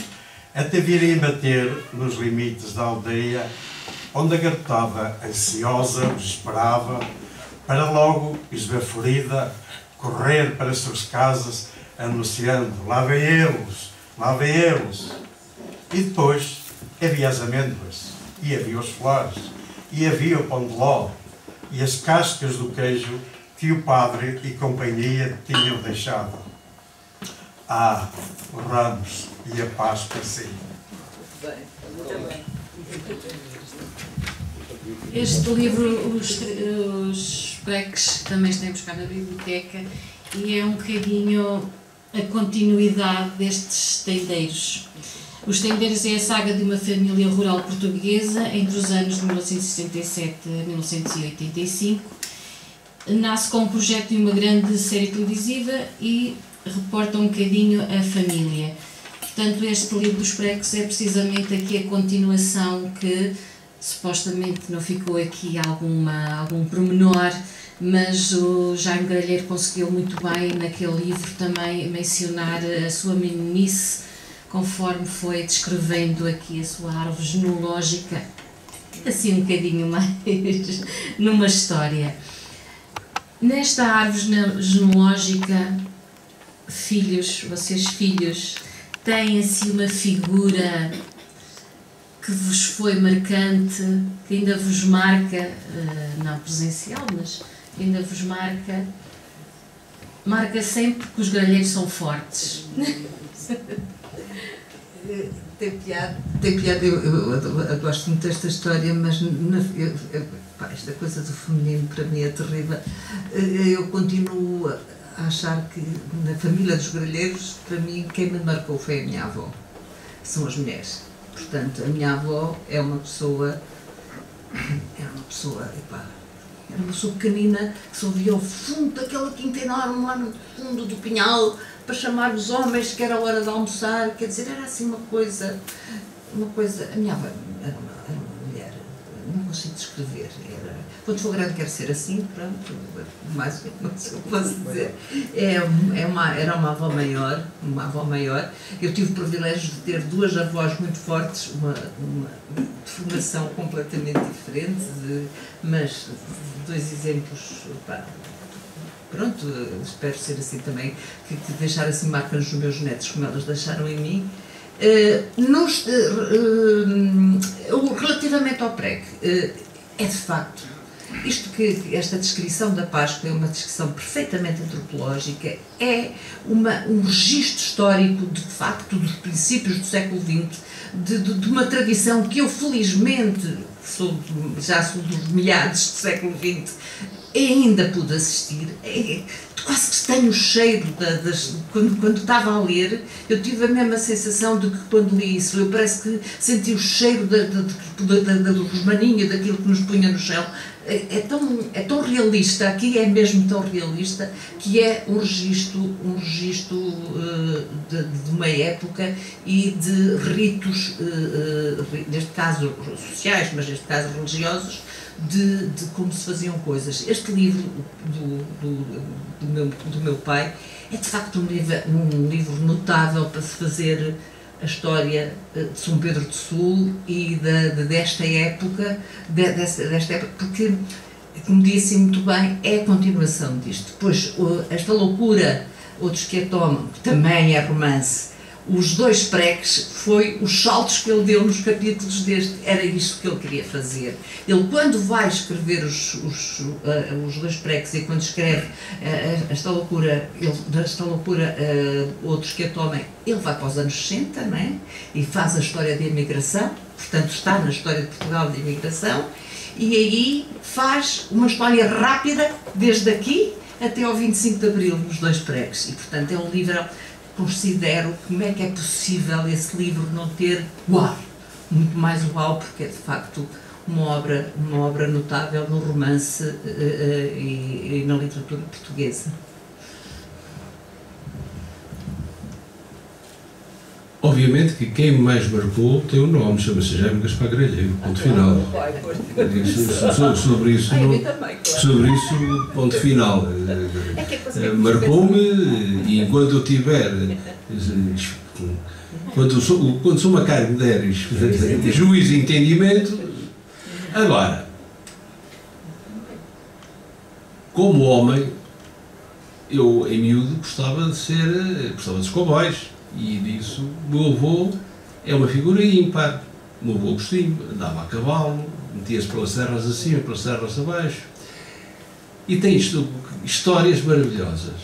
até virem bater nos limites da aldeia, onde a garotada ansiosa os esperava, para logo, esbaforida, correr para as suas casas, anunciando: lá vem eles, lá vem eles. E depois havia as amêndoas, e havia os flores, e havia o pão de ló, e as cascas do queijo que o padre e companhia tinham deixado. Ah, os Ramos e a Páscoa, sim. Este livro, os preques, também estão buscar na biblioteca e é um bocadinho a continuidade destes tendeiros. Os Tendeiros é a saga de uma família rural portuguesa entre os anos de 1967 a 1985. Nasce com um projeto de uma grande série televisiva e reporta um bocadinho a família. Portanto, este livro dos preques é precisamente aqui a continuação que supostamente não ficou aqui algum pormenor, mas o Jaime Gralheiro conseguiu muito bem naquele livro também mencionar a sua meninice, conforme foi descrevendo aqui a sua árvore genealógica, assim um bocadinho mais numa história. Nesta árvore genealógica, vocês filhos, têm assim uma figura que vos foi marcante, que ainda vos marca, não presencial, mas que ainda vos marca sempre que os gralheiros são fortes. Tem piada, eu gosto muito desta história, mas esta coisa do feminino para mim é terrível. Eu continuo a achar que na família dos gralheiros, para mim, quem me marcou foi a minha avó. São as mulheres. Portanto, a minha avó era uma pessoa pequenina que se ouvia ao fundo daquela quinta enorme, lá no fundo do pinhal, para chamar os homens que era a hora de almoçar. Quer dizer, era assim uma coisa. A minha avó era uma mulher, não consigo descrever. Quando for grande quero ser assim, pronto, mais eu posso dizer. Era uma avó maior. Eu tive o privilégio de ter duas avós muito fortes, uma de formação completamente diferente, mas dois exemplos, pronto, espero ser assim também, que deixar assim marcas nos meus netos como elas deixaram em mim. Relativamente ao prego, é de facto, esta descrição da Páscoa é uma descrição perfeitamente antropológica, é um registro histórico, de facto, dos princípios do século XX, de uma tradição que eu, felizmente, já sou dos milhares do século XX, ainda pude assistir, quase que tenho o cheiro quando estava a ler, eu tive a mesma sensação de que quando li isso, eu parece que senti o cheiro do rosmaninho, daquilo que nos punha no chão. É tão realista, aqui é mesmo tão realista, que é um registro de uma época e de ritos, neste caso sociais, mas neste caso religiosos, de como se faziam coisas. Este livro do meu pai é de facto um livro notável para se fazer a história de São Pedro do Sul e desta época, porque, como disse muito bem, é a continuação disto. Depois, esta loucura, Outros que a Tomam, que também é romance, os dois preques, foi os saltos que ele deu nos capítulos deste, era isto que ele queria fazer. Ele, quando vai escrever os dois preques e quando escreve esta loucura, Outros que a Tomem, ele vai para os anos 60, não é? E faz a história da imigração, portanto está na história de Portugal de imigração, e aí faz uma história rápida, desde aqui até ao 25 de Abril, nos dois preques, e portanto é um livro. Considero como é que é possível esse livro não ter uau, muito mais uau, porque é de facto uma obra notável no romance e na literatura portuguesa. Obviamente que quem mais marcou tem um nome, chama-se Jaime Gaspar Gralheiro, ponto final. Sobre isso, ponto final. Marcou-me, e enquanto eu tiver, quando sou uma carne de deres, juízo e entendimento. Agora, como homem, eu em miúdo gostava dos cowboys. E disso, o meu avô é uma figura ímpar. O meu avô Agostinho andava a cavalo, metia-se pelas serras acima, pelas serras abaixo, e tem histórias maravilhosas.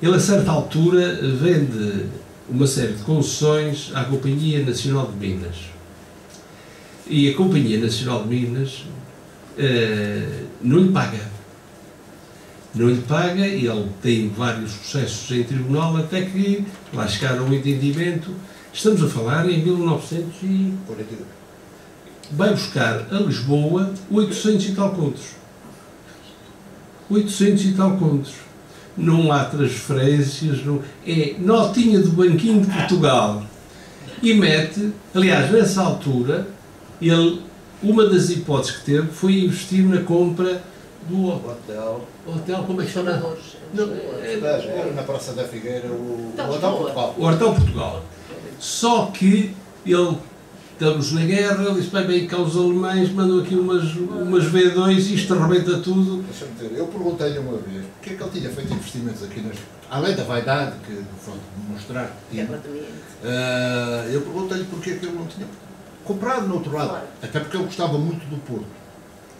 Ele, a certa altura, vende uma série de concessões à Companhia Nacional de Minas. E a Companhia Nacional de Minas não lhe paga. Não lhe paga, e ele tem vários processos em tribunal até que lá chegaram a um entendimento. Estamos a falar em 1942. Vai buscar a Lisboa 800 e tal contos. 800 e tal contos. Não há transferências, é notinha do Banquinho de Portugal. E mete, aliás, nessa altura, uma das hipóteses que teve foi investir na compra do hotel, como é que chama? Era na Praça da Figueira, o Hotel Portugal. O Hotel Portugal. Só que estamos na guerra, ele disse, bem cá os alemães mandam aqui umas V2 e isto arrebenta tudo. Deixa-me dizer, eu perguntei-lhe uma vez porque é que ele tinha feito investimentos aqui, além da vaidade que mostrar que tinha, eu perguntei-lhe porque é que ele não tinha comprado no outro lado, até porque ele gostava muito do Porto.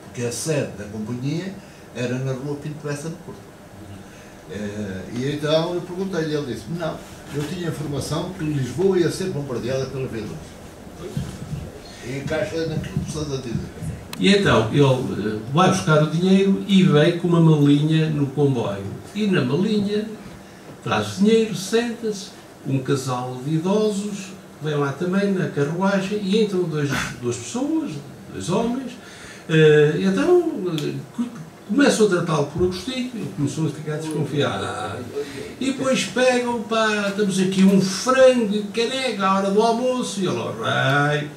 Porque a sede da companhia era na rua Pinto Bessa no Porto. E então eu perguntei-lhe, ele disse, não, eu tinha informação que Lisboa ia ser bombardeada pela V2. E encaixa naquilo que estás a dizer. E então ele vai buscar o dinheiro e vem com uma malinha no comboio. E na malinha traz o dinheiro, senta-se, um casal de idosos, vem lá também na carruagem e entram duas pessoas, dois homens. Então começam a tratá-lo por Agostinho, ele começou a ficar desconfiado. E depois pegam, estamos aqui um frango, caneca, à hora do almoço, e ele, alright.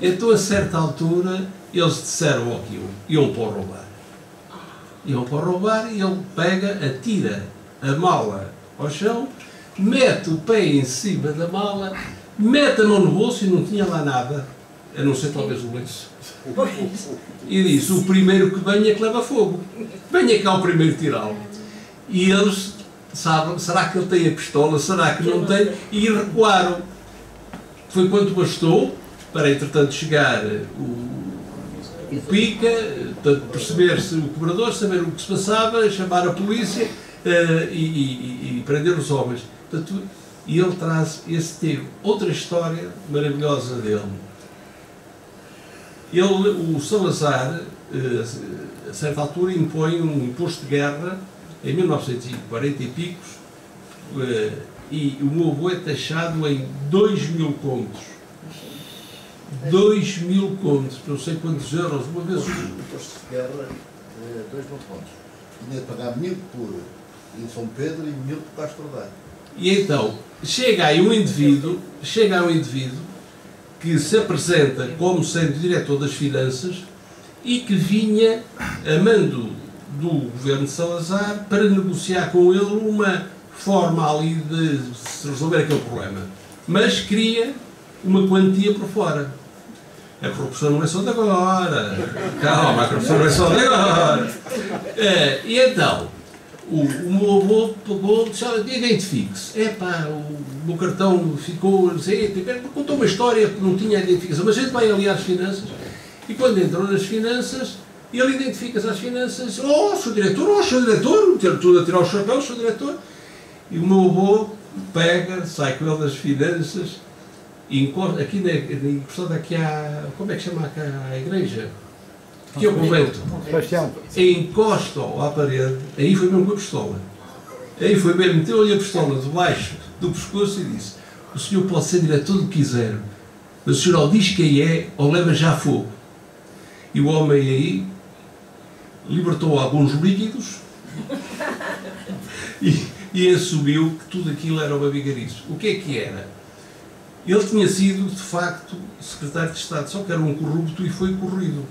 Então a certa altura eles disseram aquilo, iam para roubar. Iam para roubar e ele pega, atira a mala ao chão, mete o pé em cima da mala, mete a mão no bolso e não tinha lá nada, a não ser talvez o lenço. E disse, o primeiro que venha que leva fogo. Venha cá o primeiro tirá-lo. E eles sabem, será que ele tem a pistola, será que não tem? E recuaram. Foi quando bastou para, entretanto, chegar o pica, perceber-se o cobrador, saber o que se passava, chamar a polícia e prender os homens. Portanto, e ele teve outra história maravilhosa dele. O Salazar, a certa altura, impõe um imposto de guerra em 1940 e picos, e o meu avô é taxado em 2.000 contos. 2.000 contos, não sei quantos euros, uma vez... O imposto de guerra, 2.000 contos. Tinha de pagar 1.000 por São Pedro e 1.000 por Castro Daire. E então, chega aí um indivíduo que se apresenta como sendo diretor das finanças e que vinha a mando do governo de Salazar para negociar com ele uma forma ali de se resolver aquele problema. Mas queria uma quantia por fora. A corrupção não é só de agora. Calma, a corrupção não é só de agora. E então, o meu avô pagou, identifique-se. O meu cartão ficou, contou uma história que não tinha identificação, mas a gente vai ali às finanças e quando entrou nas finanças, ele identifica-se às finanças, Sr. Diretor, ter tudo a tirar o chapéu, Sr. Diretor. E o meu avô pega, sai com ele das finanças, encosta, encostado aqui à, como é que chama a igreja? Aqui é o convento. Encosta-o à parede, aí foi mesmo com a pistola. Aí foi mesmo, meteu-lhe a pistola debaixo do pescoço e disse: o senhor pode ser diretor do que quiser, mas o senhor ou diz quem é ou leva já fogo. E o homem aí libertou alguns líquidos e assumiu que tudo aquilo era uma vigarice. O que é que era? Ele tinha sido, de facto, secretário de Estado, só que era um corrupto e foi corrido.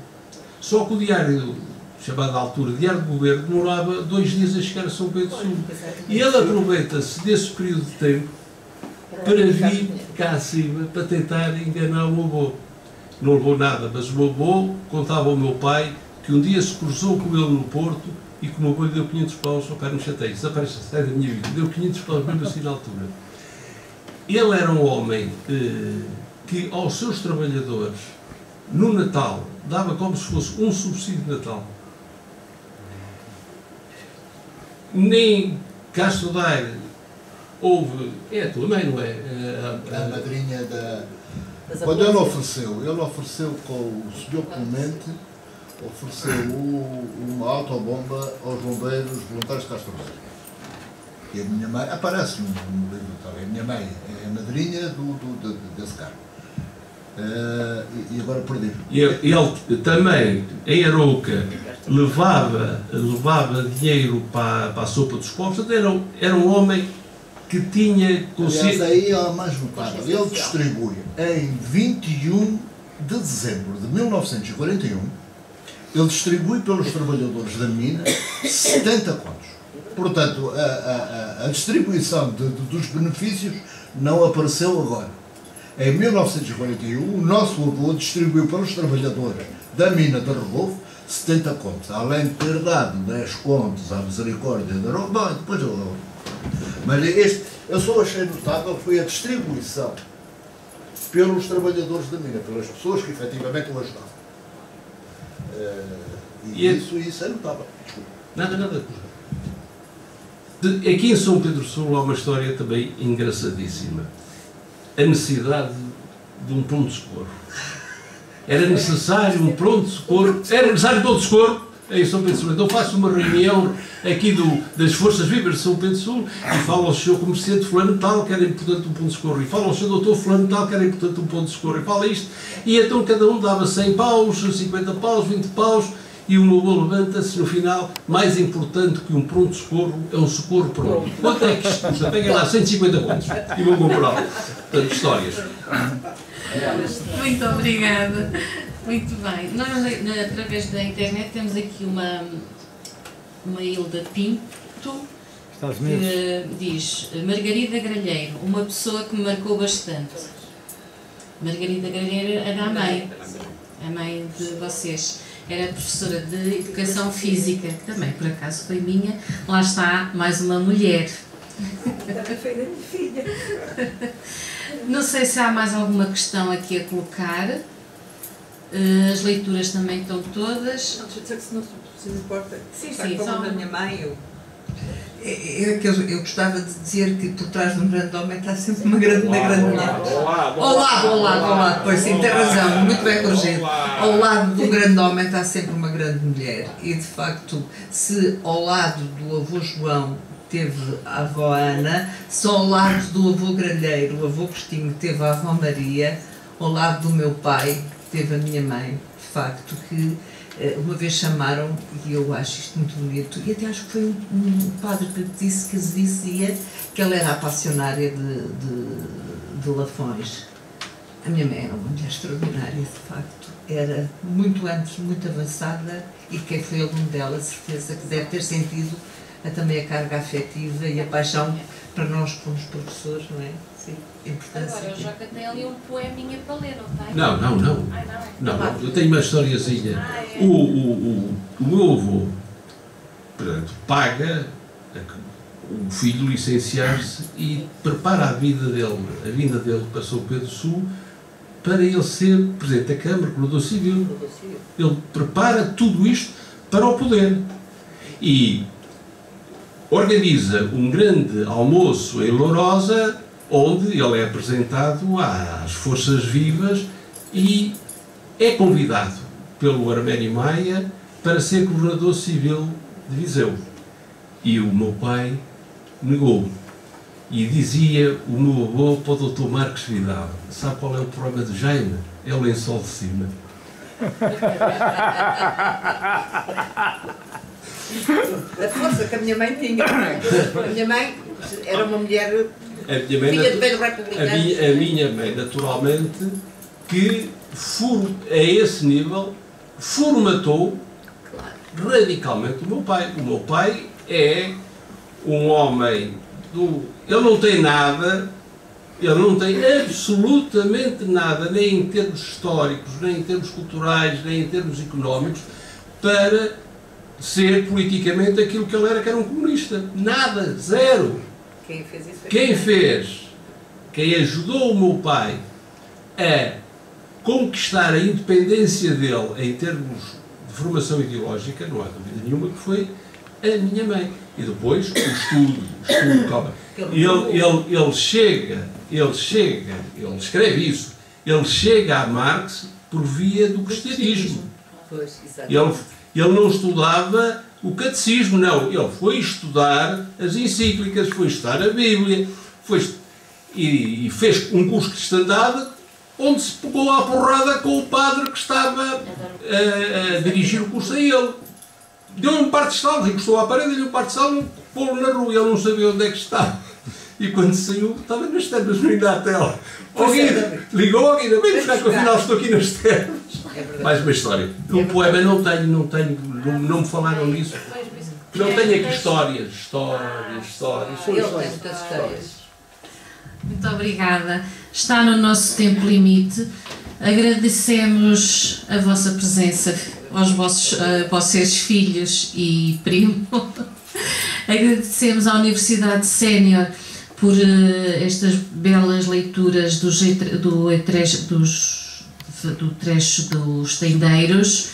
Só que o diário, chamado à altura Diário de Governo, demorava 2 dias a chegar a São Pedro Sul. E ele aproveita-se desse período de tempo para vir cá acima, para tentar enganar o meu avô. Não levou nada, mas o meu avô contava ao meu pai que um dia se cruzou com ele no Porto e que o meu avô lhe deu 500 paus, ao pai não chatei, desaparece, sai da minha vida, deu 500 paus mesmo assim na altura. Ele era um homem que aos seus trabalhadores, no Natal, dava como se fosse um subsídio de Natal. Nem Castro Daire houve... É a tua mãe, não é? A madrinha da... Quando ele ofereceu com o Sr. Clemente, ofereceu uma autobomba aos bombeiros voluntários de Castro Daire. E a minha mãe, aparece no livro também, a minha mãe é a madrinha desse carro. E agora perdi. Ele também, em Arouca, levava dinheiro para a sopa dos pobres. Era um homem que tinha consciência. Aliás, aí é a mais notável. Ele distribui em 21 de dezembro de 1941, ele distribui pelos trabalhadores da mina 70 contos. Portanto, a distribuição dos benefícios não apareceu agora. Em 1941, o nosso avô distribuiu para os trabalhadores da mina de Rebouço 70 contos, além de ter dado 10 contos à misericórdia da Rebouço. Depois mas eu só achei notável foi a distribuição pelos trabalhadores da mina, pelas pessoas que efetivamente o ajudavam. Isso é notável. Nada. Aqui em São Pedro Sul há uma história também engraçadíssima. A necessidade de um pronto-socorro. Era necessário um pronto-socorro. Era necessário um pronto-socorro em São Pedro Sul. Então faço uma reunião aqui das Forças Vivas de São Pedro Sul e falo ao senhor comerciante fulano tal que era importante um ponto-socorro. E falo ao senhor doutor fulano tal que era importante um ponto-socorro. E fala isto. E então cada um dava 100 paus, 50 paus, 20 paus. E o meu avô levanta-se no final, mais importante que um pronto-socorro é um socorro pronto. Quanto é que isto custa? Pega lá 150 pontos e vão comprar. Portanto, histórias. Muito obrigada. Muito bem. Nós, através da internet, temos aqui uma Hilda Pinto que diz: Margarida Gralheiro, uma pessoa que me marcou bastante. Margarida Gralheiro era a mãe de vocês. Era professora de Educação Física, que também, por acaso, foi minha. Lá está, mais uma mulher. Também foi da minha filha. Não sei se há mais alguma questão aqui a colocar. As leituras também estão todas. Não, se não se importa. Sim, como só da minha mãe, Eu gostava de dizer que por trás de um grande homem está sempre uma grande mulher. Ao lado, pois sim, tem razão, muito bem corrigido. Ao lado do grande homem está sempre uma grande mulher. E de facto, se ao lado do avô João teve a avó Ana, se ao lado do avô Gralheiro, o avô Cristinho, teve a avó Maria, ao lado do meu pai teve a minha mãe, de facto, que uma vez chamaram, e eu acho isto muito bonito, e até acho que foi um padre que disse, que dizia que ela era apaixonária de Lafões. A minha mãe era uma mulher extraordinária, de facto, era muito antes, muito avançada, e quem foi aluno dela, certeza que deve ter sentido também a carga afetiva e a paixão para nós como professores, não é? Sim, a importância. Agora, o Joca tem ali um poeminha para ler, não tem? Não. Não, eu tenho uma historiazinha. O meu avô, portanto, paga o filho licenciar-se e prepara a vinda dele para São Pedro Sul para ele ser Presidente da Câmara, Governador Civil. Ele prepara tudo isto para o poder. E organiza um grande almoço em Lourosa, onde ele é apresentado às forças vivas e é convidado pelo Arménio Maia para ser Governador Civil de Viseu. E o meu pai negou. E dizia o meu avô para o Dr. Marcos Vidal: sabe qual é o problema de Jaime? É o lençol de cima. A força que a minha mãe tinha. A minha mãe era uma mulher filha de velho republicano. A minha mãe, naturalmente, que a esse nível formatou radicalmente o meu pai. O meu pai é um homem ele não tem nada, ele não tem absolutamente nada, nem em termos históricos, nem em termos culturais, nem em termos económicos, para ser politicamente aquilo que ele era, que era um comunista. Nada, zero. Quem fez isso? Quem ajudou o meu pai a conquistar a independência dele em termos de formação ideológica, não há dúvida nenhuma, que foi a minha mãe. E depois o estudo, calma. Ele escreve isso, ele chega a Marx por via do cristianismo. Ele não estudava o catecismo, não. Ele foi estudar as encíclicas, foi estudar a Bíblia, e fez um curso de cristandade onde se pegou à porrada com o padre que estava a dirigir o curso a ele. Deu-lhe um par de estalos, encostou à parede, deu-lhe um par de estalos, pô-lo na rua, ele não sabia onde é que estava. E quando saiu, estava nas termas no Inatel. Ligou ao Guida, vem buscar que afinal estou aqui nas termas. Mais uma história. O poema não me falaram nisso. Não tenho aqui histórias. Ele tem muitas histórias. Muito obrigada. Está no nosso tempo limite. Agradecemos a vossa presença, aos vocês filhos e primo. Agradecemos à Universidade Sénior por estas belas leituras do trecho dos Tendeiros,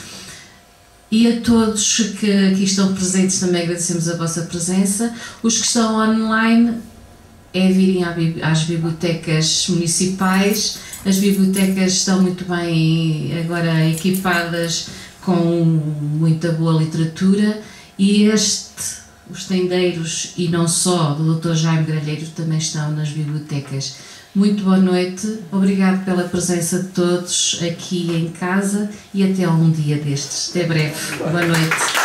e a todos que aqui estão presentes também agradecemos a vossa presença. Os que estão online virem às bibliotecas municipais. As bibliotecas estão muito bem agora equipadas com muita boa literatura, e os Tendeiros, e não só, do Dr. Jaime Gralheiro, também estão nas bibliotecas. Muito boa noite, obrigado pela presença de todos aqui em casa e até um dia destes. Até breve. Boa noite.